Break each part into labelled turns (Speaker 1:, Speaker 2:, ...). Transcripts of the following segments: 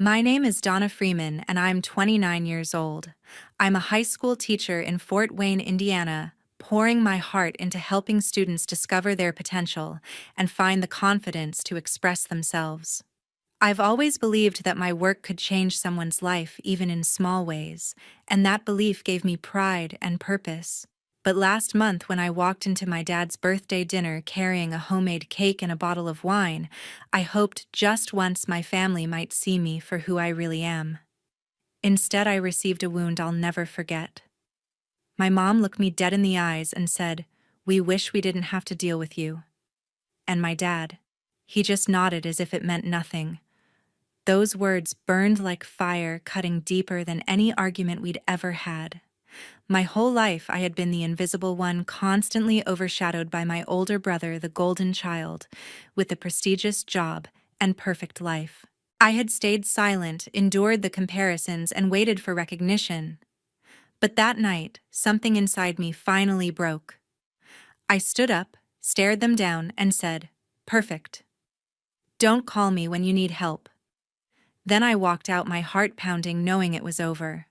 Speaker 1: My name is Donna Freeman, and I'm 29 years old. I'm a high school teacher in Fort Wayne, Indiana, pouring my heart into helping students discover their potential and find the confidence to express themselves. I've always believed that my work could change someone's life, even in small ways, and that belief gave me pride and purpose. But last month, when I walked into my dad's birthday dinner carrying a homemade cake and a bottle of wine, I hoped just once my family might see me for who I really am. Instead, I received a wound I'll never forget. My mom looked me dead in the eyes and said, "We wish we didn't have to deal with you." And my dad, he just nodded as if it meant nothing. Those words burned like fire, cutting deeper than any argument we'd ever had. My whole life, I had been the invisible one, constantly overshadowed by my older brother, the golden child, with the prestigious job and perfect life. I had stayed silent, endured the comparisons, and waited for recognition. But that night, something inside me finally broke. I stood up, stared them down, and said, "Perfect. Don't call me when you need help." Then I walked out, my heart pounding, knowing it was over.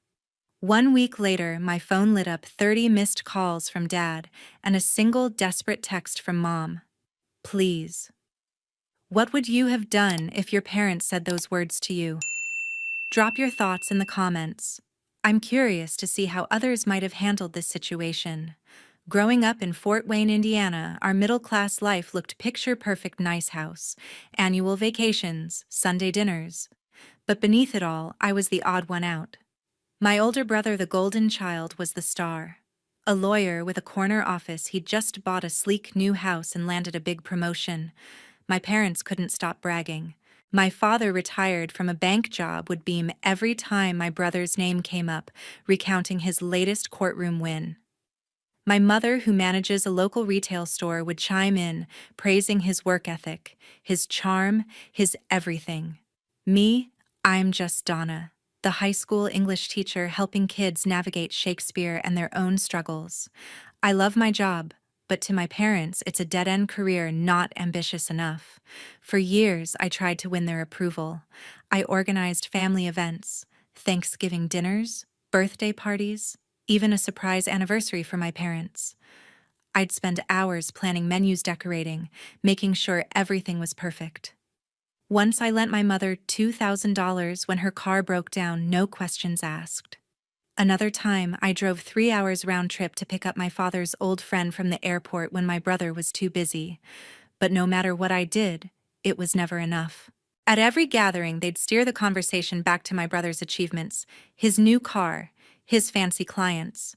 Speaker 1: 1 week later, my phone lit up 30 missed calls from Dad and a single desperate text from Mom. "Please." What would you have done if your parents said those words to you? Drop your thoughts in the comments. I'm curious to see how others might have handled this situation. Growing up in Fort Wayne, Indiana, our middle-class life looked picture-perfect: nice house, annual vacations, Sunday dinners. But beneath it all, I was the odd one out. My older brother, the golden child, was the star. A lawyer with a corner office, he'd just bought a sleek new house and landed a big promotion. My parents couldn't stop bragging. My father, retired from a bank job, would beam every time my brother's name came up, recounting his latest courtroom win. My mother, who manages a local retail store, would chime in, praising his work ethic, his charm, his everything. Me, I'm just Donna, the high school English teacher helping kids navigate Shakespeare and their own struggles. I love my job, but to my parents, it's a dead-end career not ambitious enough. For years, I tried to win their approval. I organized family events, Thanksgiving dinners, birthday parties, even a surprise anniversary for my parents. I'd spend hours planning menus, decorating, making sure everything was perfect. Once I lent my mother $2,000 when her car broke down, no questions asked. Another time, I drove 3 hours round trip to pick up my father's old friend from the airport when my brother was too busy. But no matter what I did, it was never enough. At every gathering, they'd steer the conversation back to my brother's achievements, his new car, his fancy clients.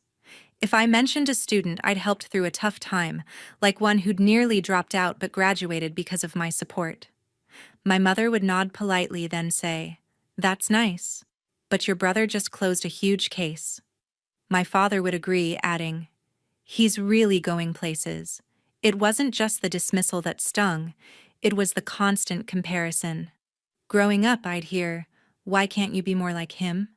Speaker 1: If I mentioned a student I'd helped through a tough time, like one who'd nearly dropped out but graduated because of my support, my mother would nod politely, then say, "That's nice, but your brother just closed a huge case." My father would agree, adding, "He's really going places." It wasn't just the dismissal that stung, it was the constant comparison. Growing up, I'd hear, "Why can't you be more like him?"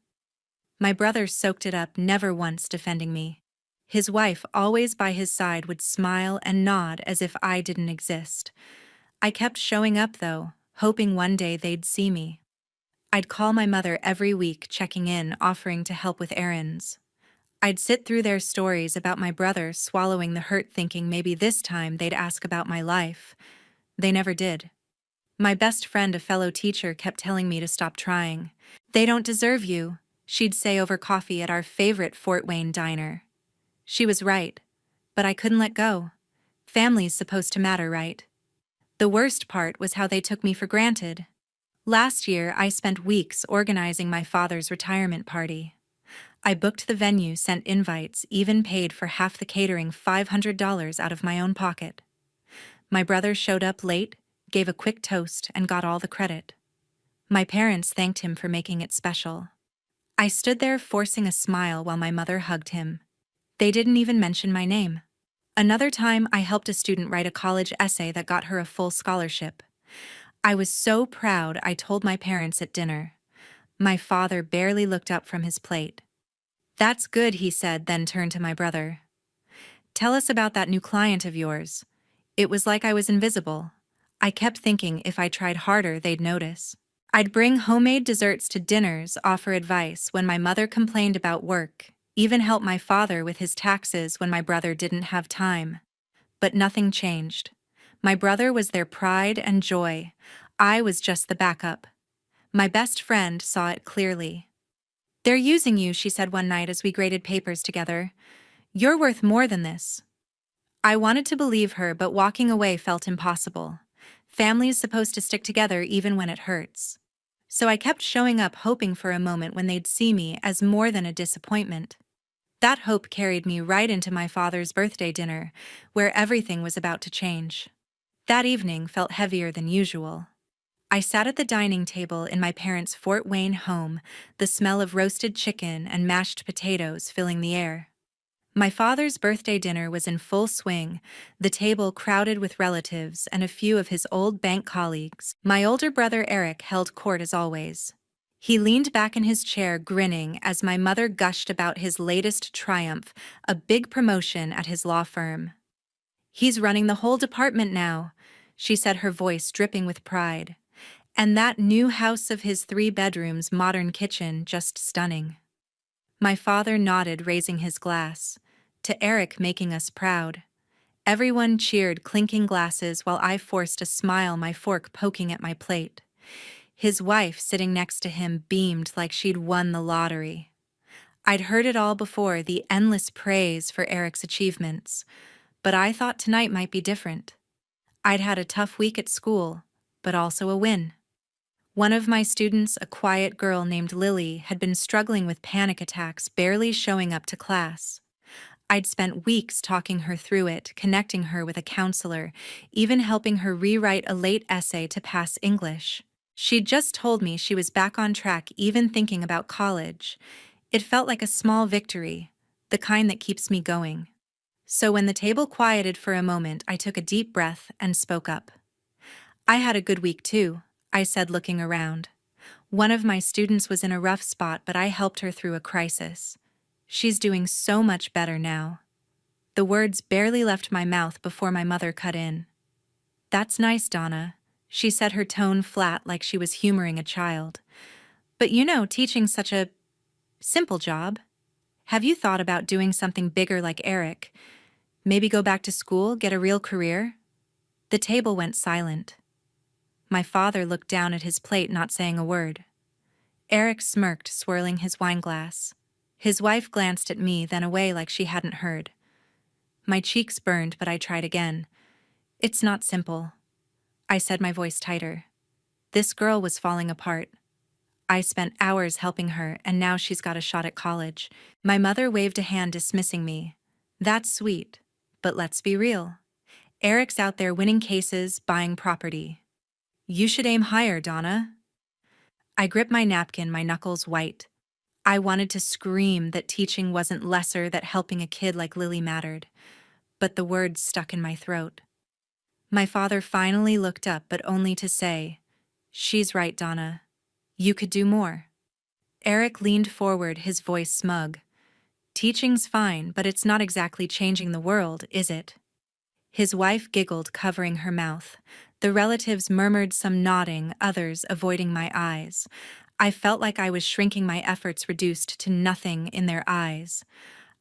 Speaker 1: My brother soaked it up, never once defending me. His wife, always by his side, would smile and nod as if I didn't exist. I kept showing up, though, hoping one day they'd see me. I'd call my mother every week, checking in, offering to help with errands. I'd sit through their stories about my brother, swallowing the hurt, thinking maybe this time they'd ask about my life. They never did. My best friend, a fellow teacher, kept telling me to stop trying. "They don't deserve you," she'd say over coffee at our favorite Fort Wayne diner. She was right, but I couldn't let go. Family's supposed to matter, right? The worst part was how they took me for granted. Last year, I spent weeks organizing my father's retirement party. I booked the venue, sent invites, even paid for half the catering, $500 out of my own pocket. My brother showed up late, gave a quick toast, and got all the credit. My parents thanked him for making it special. I stood there forcing a smile while my mother hugged him. They didn't even mention my name. Another time, I helped a student write a college essay that got her a full scholarship. I was so proud, I told my parents at dinner. My father barely looked up from his plate. "That's good," he said, then turned to my brother. "Tell us about that new client of yours." It was like I was invisible. I kept thinking if I tried harder, they'd notice. I'd bring homemade desserts to dinners, offer advice when my mother complained about work, even help my father with his taxes when my brother didn't have time. But nothing changed. My brother was their pride and joy. I was just the backup. My best friend saw it clearly. "They're using you," she said one night as we graded papers together. "You're worth more than this." I wanted to believe her, but walking away felt impossible. Family's supposed to stick together even when it hurts. So I kept showing up, hoping for a moment when they'd see me as more than a disappointment. That hope carried me right into my father's birthday dinner, where everything was about to change. That evening felt heavier than usual. I sat at the dining table in my parents' Fort Wayne home, the smell of roasted chicken and mashed potatoes filling the air. My father's birthday dinner was in full swing, the table crowded with relatives and a few of his old bank colleagues. My older brother Eric held court as always. He leaned back in his chair, grinning as my mother gushed about his latest triumph, a big promotion at his law firm. "He's running the whole department now," she said, her voice dripping with pride. "And that new house of his, 3 bedrooms, modern kitchen, just stunning." My father nodded, raising his glass. To Eric, making us proud. Everyone cheered, clinking glasses, while I forced a smile, my fork poking at my plate. His wife, sitting next to him, beamed like she'd won the lottery. I'd heard it all before, the endless praise for Eric's achievements. But I thought tonight might be different. I'd had a tough week at school, but also a win. One of my students, a quiet girl named Lily, had been struggling with panic attacks, barely showing up to class. I'd spent weeks talking her through it, connecting her with a counselor, even helping her rewrite a late essay to pass English. She'd just told me she was back on track, even thinking about college. It felt like a small victory, the kind that keeps me going. So when the table quieted for a moment, I took a deep breath and spoke up. "I had a good week too," I said, looking around. "One of my students was in a rough spot, but I helped her through a crisis. She's doing so much better now." The words barely left my mouth before my mother cut in. "That's nice, Donna," she said, her tone flat like she was humoring a child. "But teaching's such a simple job. Have you thought about doing something bigger like Eric? Maybe go back to school, get a real career?" The table went silent. My father looked down at his plate, not saying a word. Eric smirked, swirling his wineglass. His wife glanced at me, then away like she hadn't heard. My cheeks burned, but I tried again. "It's not simple," I said, my voice tighter. "This girl was falling apart. I spent hours helping her, and now she's got a shot at college." My mother waved a hand, dismissing me. "That's sweet, but let's be real. Eric's out there winning cases, buying property. You should aim higher, Donna." I gripped my napkin, my knuckles white. I wanted to scream that teaching wasn't lesser, that helping a kid like Lily mattered. But the words stuck in my throat. My father finally looked up, but only to say, "She's right, Donna. You could do more." Eric leaned forward, his voice smug. "Teaching's fine, but it's not exactly changing the world, is it?" His wife giggled, covering her mouth. The relatives murmured, some nodding, others avoiding my eyes. I felt like I was shrinking, my efforts reduced to nothing in their eyes.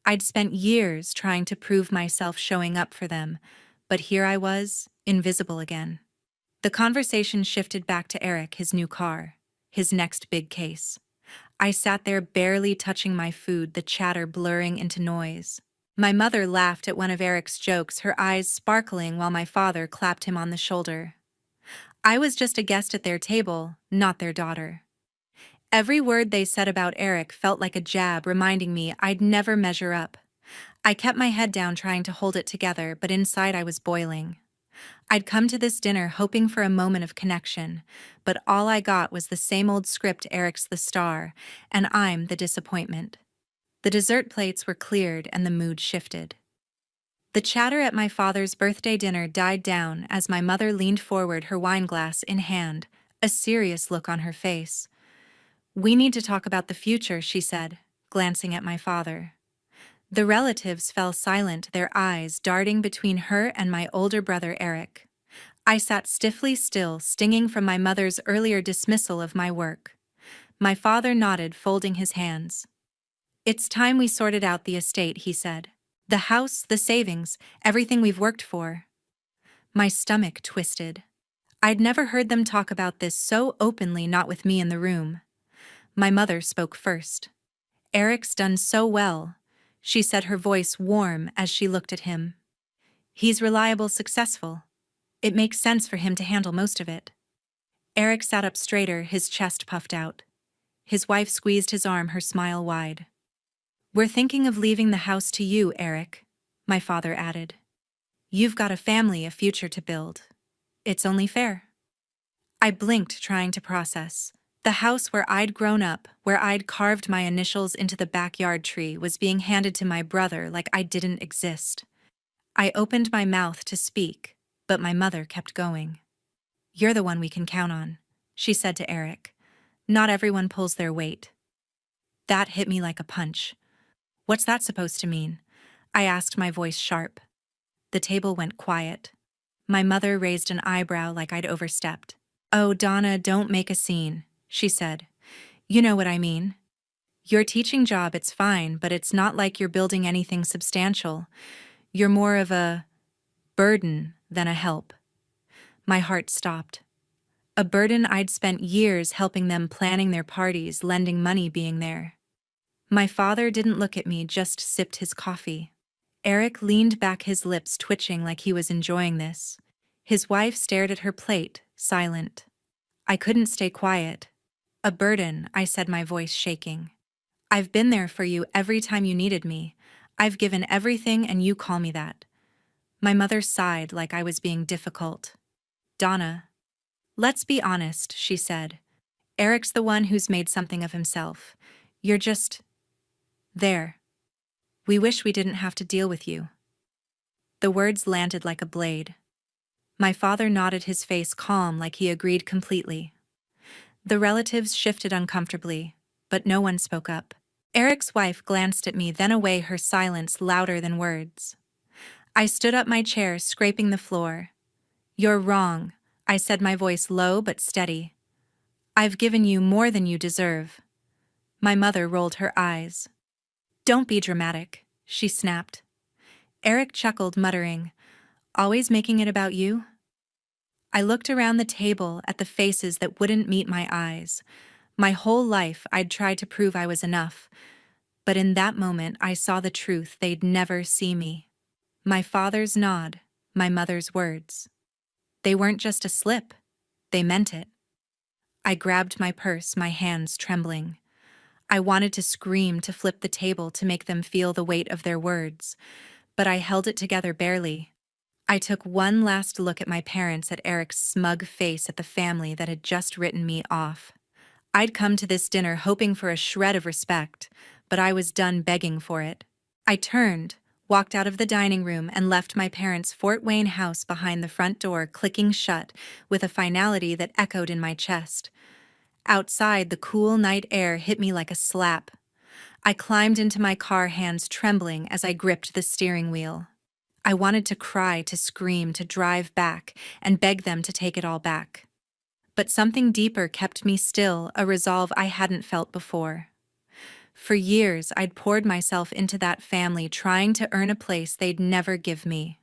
Speaker 1: I'd spent years trying to prove myself, showing up for them, but here I was, invisible again. The conversation shifted back to Eric, his new car, his next big case. I sat there, barely touching my food, the chatter blurring into noise. My mother laughed at one of Eric's jokes, her eyes sparkling, while my father clapped him on the shoulder. I was just a guest at their table, not their daughter. Every word they said about Eric felt like a jab, reminding me I'd never measure up. I kept my head down, trying to hold it together, but inside I was boiling. I'd come to this dinner hoping for a moment of connection, but all I got was the same old script: Eric's the star, and I'm the disappointment. The dessert plates were cleared and the mood shifted. The chatter at my father's birthday dinner died down as my mother leaned forward, her wineglass in hand, a serious look on her face. "We need to talk about the future," she said, glancing at my father. The relatives fell silent, their eyes darting between her and my older brother Eric. I sat stiffly still, stinging from my mother's earlier dismissal of my work. My father nodded, folding his hands. "It's time we sorted out the estate," he said. "The house, the savings, everything we've worked for." My stomach twisted. I'd never heard them talk about this so openly, not with me in the room. My mother spoke first. "Eric's done so well," she said, her voice warm as she looked at him. "He's reliable, successful. It makes sense for him to handle most of it." Eric sat up straighter, his chest puffed out. His wife squeezed his arm, her smile wide. "We're thinking of leaving the house to you, Eric," my father added. "You've got a family, a future to build. It's only fair." I blinked, trying to process. The house where I'd grown up, where I'd carved my initials into the backyard tree, was being handed to my brother like I didn't exist. I opened my mouth to speak, but my mother kept going. "You're the one we can count on," she said to Eric. "Not everyone pulls their weight." That hit me like a punch. "What's that supposed to mean?" I asked, my voice sharp. The table went quiet. My mother raised an eyebrow like I'd overstepped. "Oh, Donna, don't make a scene," she said. "You know what I mean. Your teaching job, it's fine, but it's not like you're building anything substantial. You're more of a burden than a help." My heart stopped. A burden I'd spent years helping them, planning their parties, lending money, being there. My father didn't look at me, just sipped his coffee. Eric leaned back, his lips twitching like he was enjoying this. His wife stared at her plate, silent. I couldn't stay quiet. "A burden," I said, my voice shaking. "I've been there for you every time you needed me. I've given everything, and you call me that." My mother sighed like I was being difficult. "Donna, let's be honest," she said. "Eric's the one who's made something of himself. You're just there. We wish we didn't have to deal with you." The words landed like a blade. My father nodded, his face calm like he agreed completely. The relatives shifted uncomfortably, but no one spoke up. Eric's wife glanced at me, then away, her silence louder than words. I stood up, my chair scraping the floor. "You're wrong," I said, my voice low but steady. "I've given you more than you deserve." My mother rolled her eyes. "Don't be dramatic," she snapped. Eric chuckled, muttering, "Always making it about you?" I looked around the table at the faces that wouldn't meet my eyes. My whole life I'd tried to prove I was enough, but in that moment I saw the truth. They'd never see me. My father's nod, my mother's words. They weren't just a slip, they meant it. I grabbed my purse, my hands trembling. I wanted to scream, to flip the table, to make them feel the weight of their words, but I held it together barely. I took one last look at my parents, at Eric's smug face, at the family that had just written me off. I'd come to this dinner hoping for a shred of respect, but I was done begging for it. I turned, walked out of the dining room, and left my parents' Fort Wayne house behind, the front door clicking shut with a finality that echoed in my chest. Outside, the cool night air hit me like a slap. I climbed into my car, hands trembling as I gripped the steering wheel. I wanted to cry, to scream, to drive back and beg them to take it all back. But something deeper kept me still, a resolve I hadn't felt before. For years, I'd poured myself into that family, trying to earn a place they'd never give me.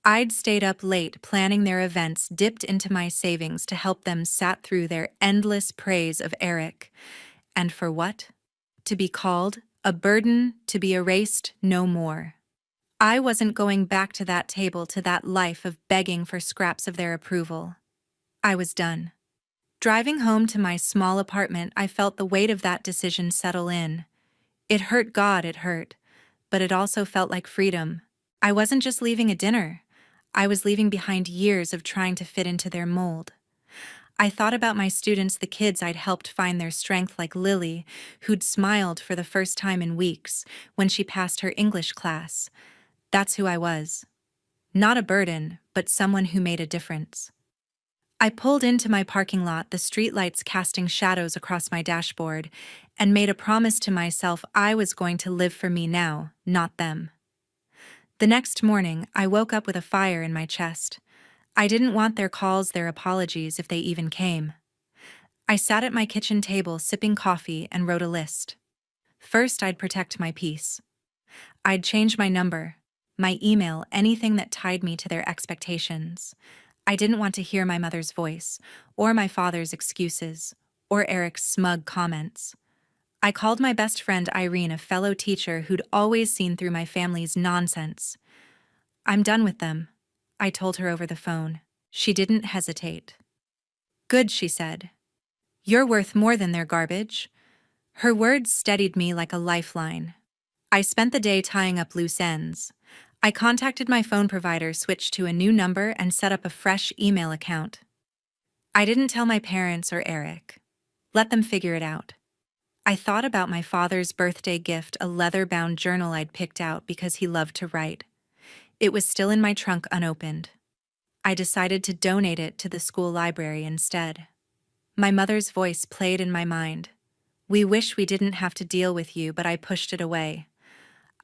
Speaker 1: I'd stayed up late planning their events, dipped into my savings to help them, sat through their endless praise of Eric. And for what? To be called a burden, to be erased no more. I wasn't going back to that table, to that life of begging for scraps of their approval. I was done. Driving home to my small apartment, I felt the weight of that decision settle in. It hurt, God, it hurt, but it also felt like freedom. I wasn't just leaving a dinner. I was leaving behind years of trying to fit into their mold. I thought about my students, the kids I'd helped find their strength, like Lily, who'd smiled for the first time in weeks when she passed her English class. That's who I was. Not a burden, but someone who made a difference. I pulled into my parking lot, the streetlights casting shadows across my dashboard, and made a promise to myself I was going to live for me now, not them. The next morning, I woke up with a fire in my chest. I didn't want their calls, their apologies, if they even came. I sat at my kitchen table sipping coffee and wrote a list. First, I'd protect my peace. I'd change my number, my email, anything that tied me to their expectations. I didn't want to hear my mother's voice, or my father's excuses, or Eric's smug comments. I called my best friend Irene, a fellow teacher who'd always seen through my family's nonsense. "I'm done with them," I told her over the phone. She didn't hesitate. "Good," she said. "You're worth more than their garbage." Her words steadied me like a lifeline. I spent the day tying up loose ends. I contacted my phone provider, switched to a new number, and set up a fresh email account. I didn't tell my parents or Eric. Let them figure it out. I thought about my father's birthday gift, a leather-bound journal I'd picked out because he loved to write. It was still in my trunk unopened. I decided to donate it to the school library instead. My mother's voice played in my mind. "We wish we didn't have to deal with you," but I pushed it away.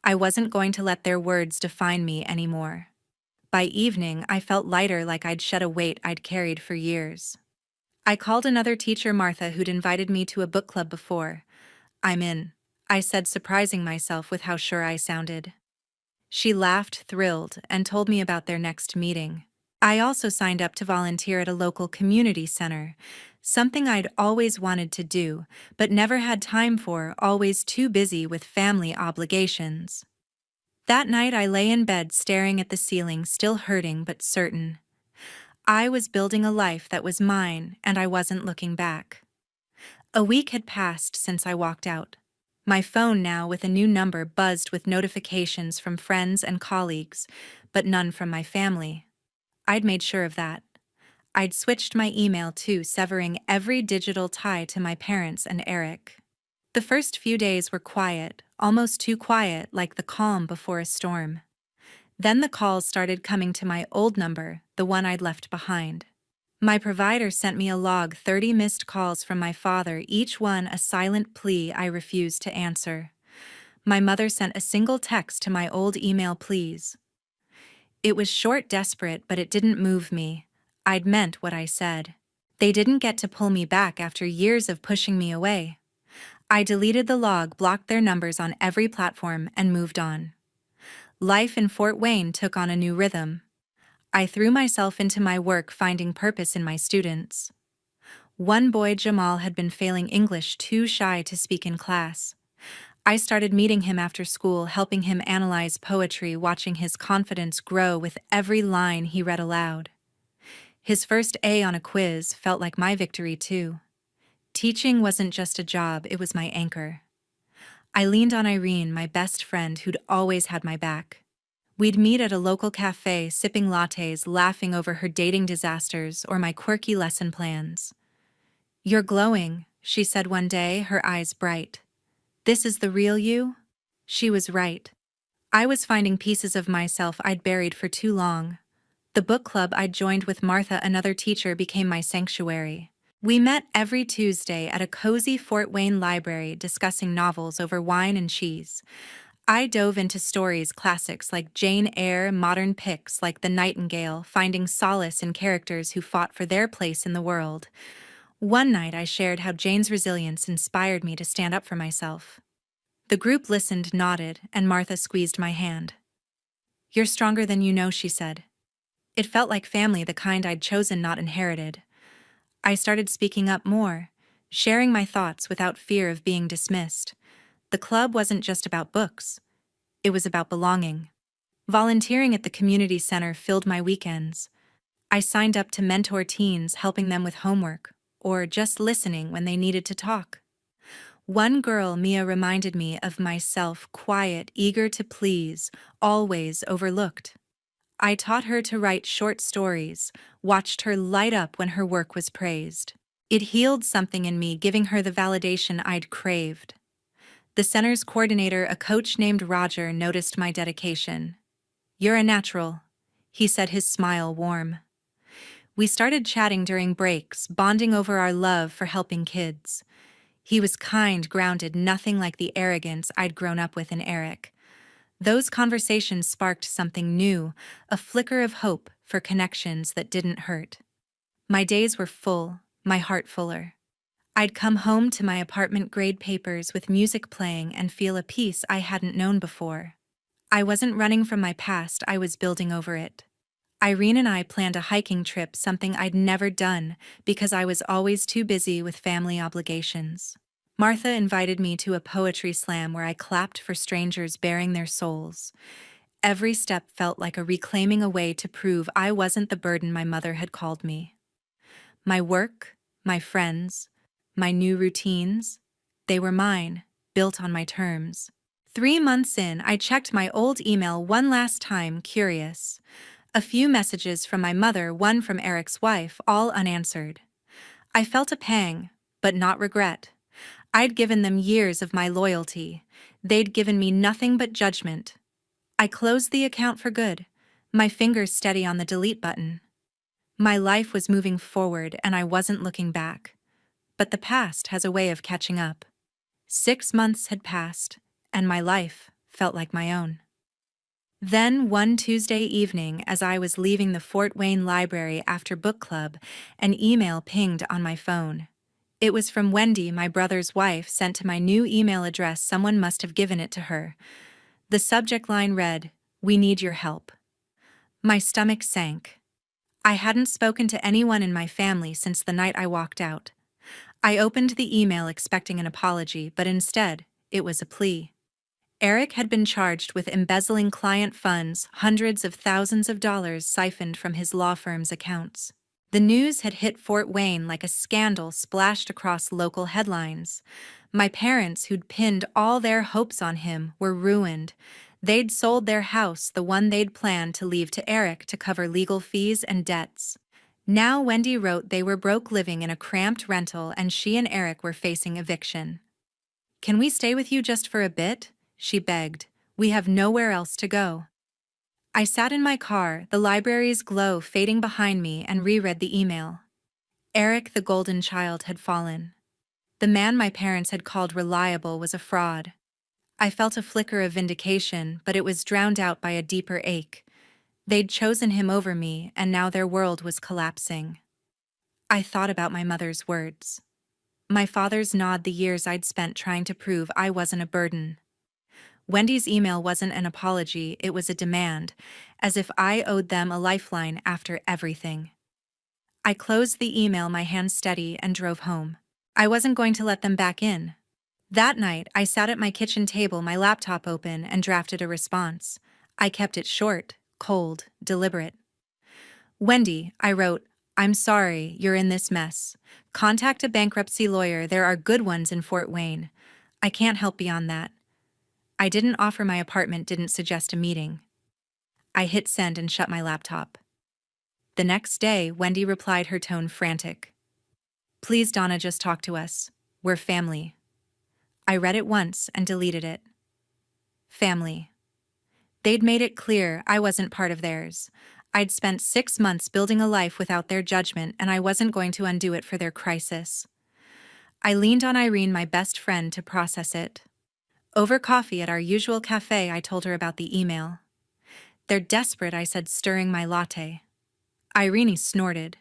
Speaker 1: I wasn't going to let their words define me anymore. By evening, I felt lighter, like I'd shed a weight I'd carried for years. I called another teacher, Martha, who'd invited me to a book club before. "I'm in," I said, surprising myself with how sure I sounded. She laughed, thrilled, and told me about their next meeting. I also signed up to volunteer at a local community center, something I'd always wanted to do, but never had time for, always too busy with family obligations. That night I lay in bed staring at the ceiling, still hurting but certain. I was building a life that was mine, and I wasn't looking back. A week had passed since I walked out. My phone, now with a new number, buzzed with notifications from friends and colleagues, but none from my family. I'd made sure of that. I'd switched my email too, severing every digital tie to my parents and Eric. The first few days were quiet, almost too quiet, like the calm before a storm. Then the calls started coming to my old number, the one I'd left behind. My provider sent me a log, 30 missed calls from my father, each one a silent plea I refused to answer. My mother sent a single text to my old email, "Please." It was short, desperate, but it didn't move me. I'd meant what I said. They didn't get to pull me back after years of pushing me away. I deleted the log, blocked their numbers on every platform, and moved on. Life in Fort Wayne took on a new rhythm. I threw myself into my work, finding purpose in my students. One boy, Jamal, had been failing English, too shy to speak in class. I started meeting him after school, helping him analyze poetry, watching his confidence grow with every line he read aloud. His first A on a quiz felt like my victory too. Teaching wasn't just a job, it was my anchor. I leaned on Irene, my best friend who'd always had my back. We'd meet at a local cafe, sipping lattes, laughing over her dating disasters or my quirky lesson plans. "You're glowing," she said one day, her eyes bright. "This is the real you?" She was right. I was finding pieces of myself I'd buried for too long. The book club I'd joined with Martha, another teacher, became my sanctuary. We met every Tuesday at a cozy Fort Wayne library, discussing novels over wine and cheese. I dove into stories, classics like Jane Eyre, modern picks like The Nightingale, finding solace in characters who fought for their place in the world. One night I shared how Jane's resilience inspired me to stand up for myself. The group listened, nodded, and Martha squeezed my hand. "You're stronger than you know," she said. It felt like family, the kind I'd chosen, not inherited. I started speaking up more, sharing my thoughts without fear of being dismissed. The club wasn't just about books. It was about belonging. Volunteering at the community center filled my weekends. I signed up to mentor teens, helping them with homework, or just listening when they needed to talk. One girl, Mia, reminded me of myself, quiet, eager to please, always overlooked. I taught her to write short stories, watched her light up when her work was praised. It healed something in me, giving her the validation I'd craved. The center's coordinator, a coach named Roger, noticed my dedication. "You're a natural," he said, his smile warm. We started chatting during breaks, bonding over our love for helping kids. He was kind, grounded, nothing like the arrogance I'd grown up with in Eric. Those conversations sparked something new, a flicker of hope, for connections that didn't hurt. My days were full, my heart fuller. I'd come home to my apartment grade papers with music playing and feel a peace I hadn't known before. I wasn't running from my past, I was building over it. Irene and I planned a hiking trip, something I'd never done because I was always too busy with family obligations. Martha invited me to a poetry slam where I clapped for strangers bearing their souls. Every step felt like a reclaiming a way to prove I wasn't the burden my mother had called me. My work, my friends, my new routines, they were mine, built on my terms. 3 months in, I checked my old email one last time, curious. A few messages from my mother, one from Eric's wife, all unanswered. I felt a pang, but not regret. I'd given them years of my loyalty. They'd given me nothing but judgment. I closed the account for good, my fingers steady on the delete button. My life was moving forward and I wasn't looking back. But the past has a way of catching up. 6 months had passed, and my life felt like my own. Then, one Tuesday evening, as I was leaving the Fort Wayne Library after book club, an email pinged on my phone. It was from Wendy, my brother's wife, sent to my new email address. Someone must have given it to her. The subject line read, "We need your help." My stomach sank. I hadn't spoken to anyone in my family since the night I walked out. I opened the email expecting an apology, but instead, it was a plea. Eric had been charged with embezzling client funds, hundreds of thousands of dollars siphoned from his law firm's accounts. The news had hit Fort Wayne like a scandal splashed across local headlines. My parents, who'd pinned all their hopes on him, were ruined. They'd sold their house, the one they'd planned to leave to Eric to cover legal fees and debts. Now Wendy wrote they were broke, living in a cramped rental, and she and Eric were facing eviction. "Can we stay with you just for a bit?" she begged. "We have nowhere else to go." I sat in my car, the library's glow fading behind me, and reread the email. Eric, the golden child, had fallen. The man my parents had called reliable was a fraud. I felt a flicker of vindication, but it was drowned out by a deeper ache. They'd chosen him over me, and now their world was collapsing. I thought about my mother's words. My father's nod, the years I'd spent trying to prove I wasn't a burden. Wendy's email wasn't an apology, it was a demand, as if I owed them a lifeline after everything. I closed the email, my hands steady, and drove home. I wasn't going to let them back in. That night, I sat at my kitchen table, my laptop open, and drafted a response. I kept it short, cold, deliberate. "Wendy," I wrote, "I'm sorry you're in this mess. Contact a bankruptcy lawyer, there are good ones in Fort Wayne. I can't help beyond that." I didn't offer my apartment, didn't suggest a meeting. I hit send and shut my laptop. The next day, Wendy replied, her tone frantic. "Please, Donna, just talk to us. We're family." I read it once and deleted it. Family. They'd made it clear I wasn't part of theirs. I'd spent 6 months building a life without their judgment, and I wasn't going to undo it for their crisis. I leaned on Irene, my best friend, to process it. Over coffee at our usual cafe, I told her about the email. "They're desperate," I said, stirring my latte. Irene snorted.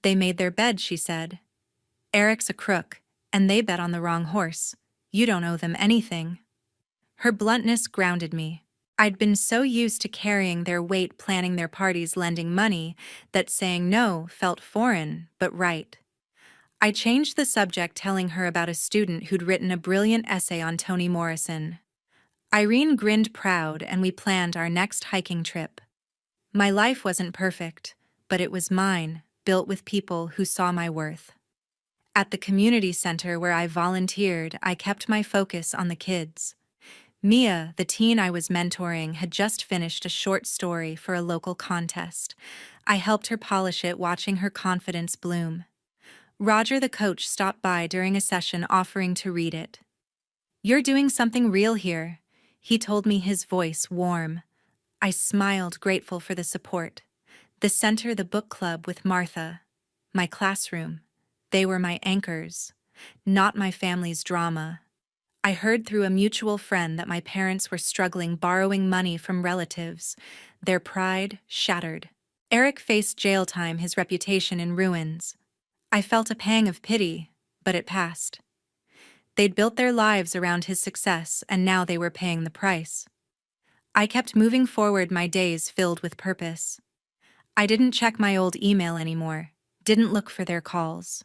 Speaker 1: "They made their bed," she said. "Eric's a crook, and they bet on the wrong horse. You don't owe them anything." Her bluntness grounded me. I'd been so used to carrying their weight, planning their parties, lending money, that saying no felt foreign, but right. I changed the subject, telling her about a student who'd written a brilliant essay on Toni Morrison. Irene grinned proud, and we planned our next hiking trip. My life wasn't perfect, but it was mine, built with people who saw my worth. At the community center where I volunteered, I kept my focus on the kids. Mia, the teen I was mentoring, had just finished a short story for a local contest. I helped her polish it, watching her confidence bloom. Roger, the coach, stopped by during a session, offering to read it. "You're doing something real here," he told me, his voice warm. I smiled, grateful for the support. The center, the book club with Martha, my classroom, they were my anchors, not my family's drama. I heard through a mutual friend that my parents were struggling, borrowing money from relatives, their pride shattered. Eric faced jail time, his reputation in ruins. I felt a pang of pity, but it passed. They'd built their lives around his success, and now they were paying the price. I kept moving forward, my days filled with purpose. I didn't check my old email anymore, didn't look for their calls.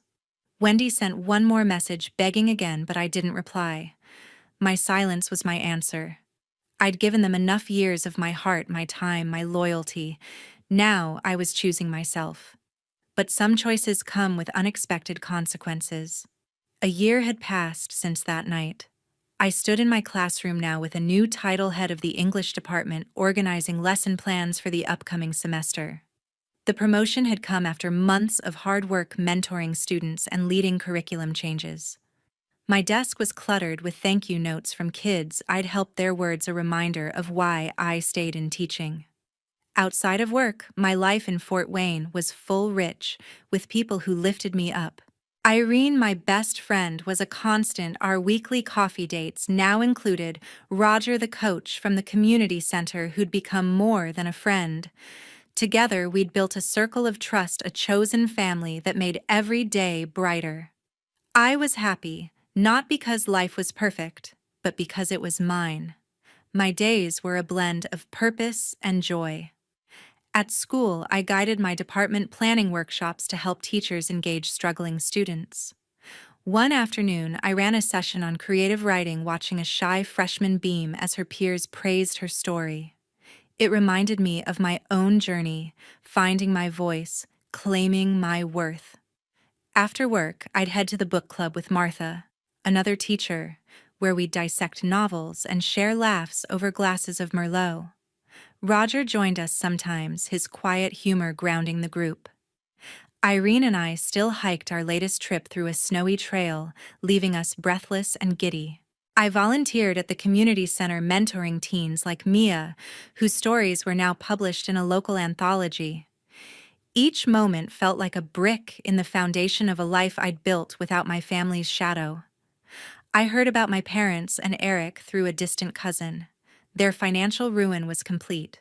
Speaker 1: Wendy sent one more message begging again, but I didn't reply. My silence was my answer. I'd given them enough years of my heart, my time, my loyalty. Now I was choosing myself. But some choices come with unexpected consequences. A year had passed since that night. I stood in my classroom now with a new title, head of the English department, organizing lesson plans for the upcoming semester. The promotion had come after months of hard work mentoring students and leading curriculum changes. My desk was cluttered with thank you notes from kids I'd helped, their words a reminder of why I stayed in teaching. Outside of work, my life in Fort Wayne was full, rich, with people who lifted me up. Irene, my best friend, was a constant. Our weekly coffee dates now included Roger, the coach from the community center who'd become more than a friend. Together, we'd built a circle of trust, a chosen family that made every day brighter. I was happy, not because life was perfect, but because it was mine. My days were a blend of purpose and joy. At school, I guided my department planning workshops to help teachers engage struggling students. One afternoon, I ran a session on creative writing, watching a shy freshman beam as her peers praised her story. It reminded me of my own journey, finding my voice, claiming my worth. After work, I'd head to the book club with Martha, another teacher, where we'd dissect novels and share laughs over glasses of Merlot. Roger joined us sometimes, his quiet humor grounding the group. Irene and I still hiked our latest trip through a snowy trail, leaving us breathless and giddy. I volunteered at the community center, mentoring teens like Mia, whose stories were now published in a local anthology. Each moment felt like a brick in the foundation of a life I'd built without my family's shadow. I heard about my parents and Eric through a distant cousin. Their financial ruin was complete.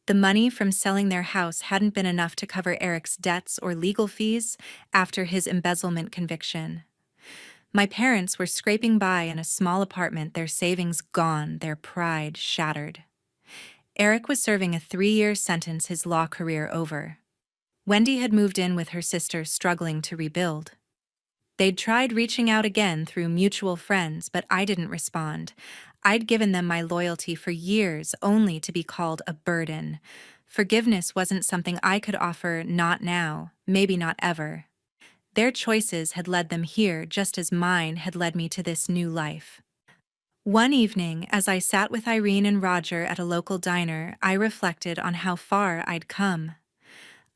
Speaker 1: The money from selling their house hadn't been enough to cover Eric's debts or legal fees after his embezzlement conviction. My parents were scraping by in a small apartment, their savings gone, their pride shattered. Eric was serving a 3-year sentence, his law career over. Wendy had moved in with her sister, struggling to rebuild. They'd tried reaching out again through mutual friends, but I didn't respond. I'd given them my loyalty for years, only to be called a burden. Forgiveness wasn't something I could offer, not now, maybe not ever. Their choices had led them here just as mine had led me to this new life. One evening, as I sat with Irene and Roger at a local diner, I reflected on how far I'd come.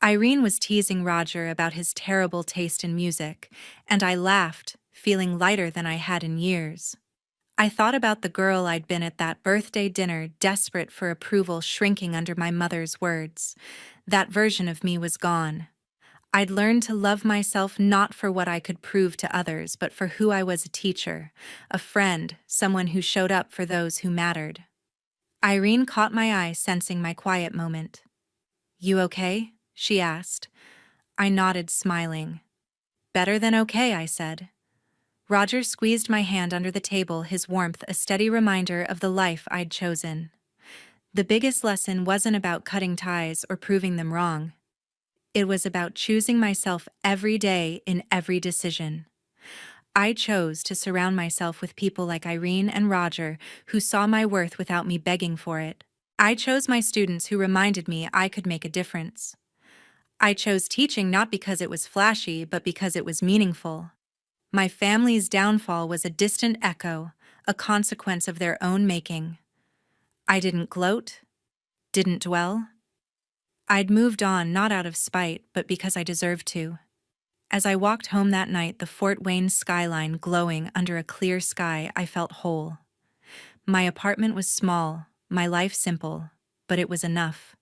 Speaker 1: Irene was teasing Roger about his terrible taste in music, and I laughed, feeling lighter than I had in years. I thought about the girl I'd been at that birthday dinner, desperate for approval, shrinking under my mother's words. That version of me was gone. I'd learned to love myself not for what I could prove to others, but for who I was: a teacher, a friend, someone who showed up for those who mattered. Irene caught my eye, sensing my quiet moment. "You okay?" she asked. I nodded, smiling. "Better than okay," I said. Roger squeezed my hand under the table, his warmth a steady reminder of the life I'd chosen. The biggest lesson wasn't about cutting ties or proving them wrong. It was about choosing myself every day in every decision. I chose to surround myself with people like Irene and Roger, who saw my worth without me begging for it. I chose my students who reminded me I could make a difference. I chose teaching not because it was flashy, but because it was meaningful. My family's downfall was a distant echo, a consequence of their own making. I didn't gloat, didn't dwell. I'd moved on, not out of spite, but because I deserved to. As I walked home that night, the Fort Wayne skyline glowing under a clear sky, I felt whole. My apartment was small, my life simple, but it was enough.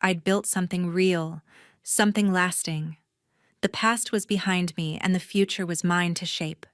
Speaker 1: I'd built something real, something lasting. The past was behind me, and the future was mine to shape.